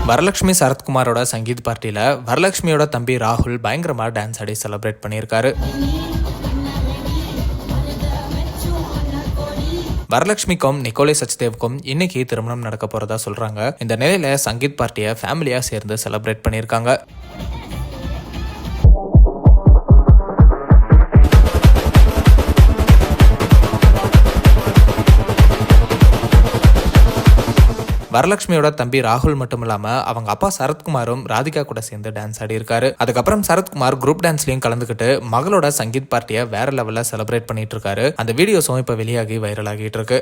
வரலட்சுமி சரத்குமாரோட சங்கீத் பார்ட்டியில வரலட்சுமியோட தம்பி ராகுல் பயங்கரமா டான்ஸ் ஆடி செலிப்ரேட் பண்ணியிருக்காரு. வரலட்சுமிக்கும் நிக்கோலை சச்தேவுக்கும் இன்னைக்கு திருமணம் நடக்க போறதா சொல்றாங்க. இந்த நிலையில சங்கீத் பார்ட்டியை ஃபேமிலியா சேர்ந்து செலிப்ரேட் பண்ணியிருக்காங்க. வரலட்சுமியோட தம்பி ராகுல் மட்டும் இல்லாம அவங்க அப்பா சரத்குமாரும் ராதிகா கூட சேர்ந்து டான்ஸ் ஆடி இருக்காரு. அதுக்கப்புறம் சரத்குமார் குரூப் டான்ஸ்லயும் கலந்துக்கிட்டு மகளோட சங்கீத் பார்ட்டியை வேற லெவல்ல செலிப்ரேட் பண்ணிட்டு இருக்காரு. அந்த வீடியோஸும் இப்ப வெளியாகி வைரல் ஆகிட்டு இருக்கு.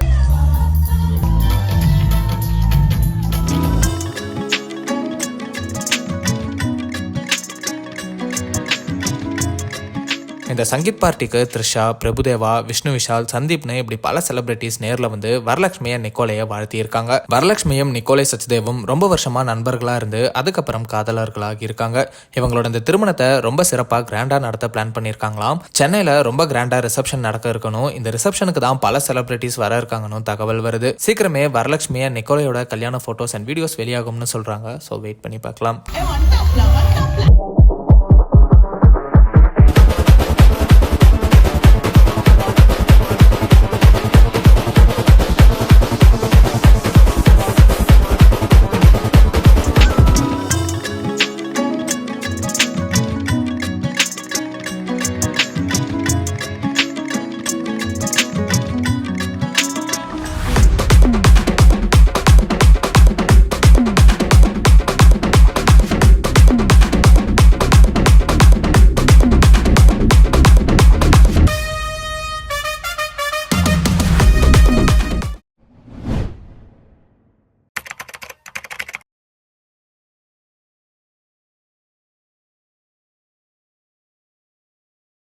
இந்த சங்கீத் பார்ட்டிக்கு த்ரிஷா, பிரபுதேவா, விஷ்ணு விஷால், சந்தீப்னு இப்படி பல செலிபிரிட்டிஸ் நேர்ல வந்து வரலட்சுமியை நிக்கோலையை வாழ்த்தி இருக்காங்க. வரலட்சுமியும் நிக்கோலை சச்தேவும் ரொம்ப வருஷமா நண்பர்களா இருந்து அதுக்கப்புறம் காதலர்களாக இருக்காங்க. இவங்களோட இந்த திருமணத்தை ரொம்ப சிறப்பா கிராண்டா நடத்த பிளான் பண்ணிருக்காங்களாம். சென்னையில ரொம்ப கிராண்டா ரிசப்ஷன் நடக்க இருக்கணும். இந்த ரிசப்ஷனுக்கு தான் பல செலிபிரிட்டிஸ் வர இருக்காங்கன்னு தகவல் வருது. சீக்கிரமே வரலட்சுமியை நிக்கோலையோட கல்யாண போட்டோஸ் அண்ட் வீடியோஸ் வெளியாகும்னு சொல்றாங்க. ஸோ வெயிட் பண்ணி பார்க்கலாம்.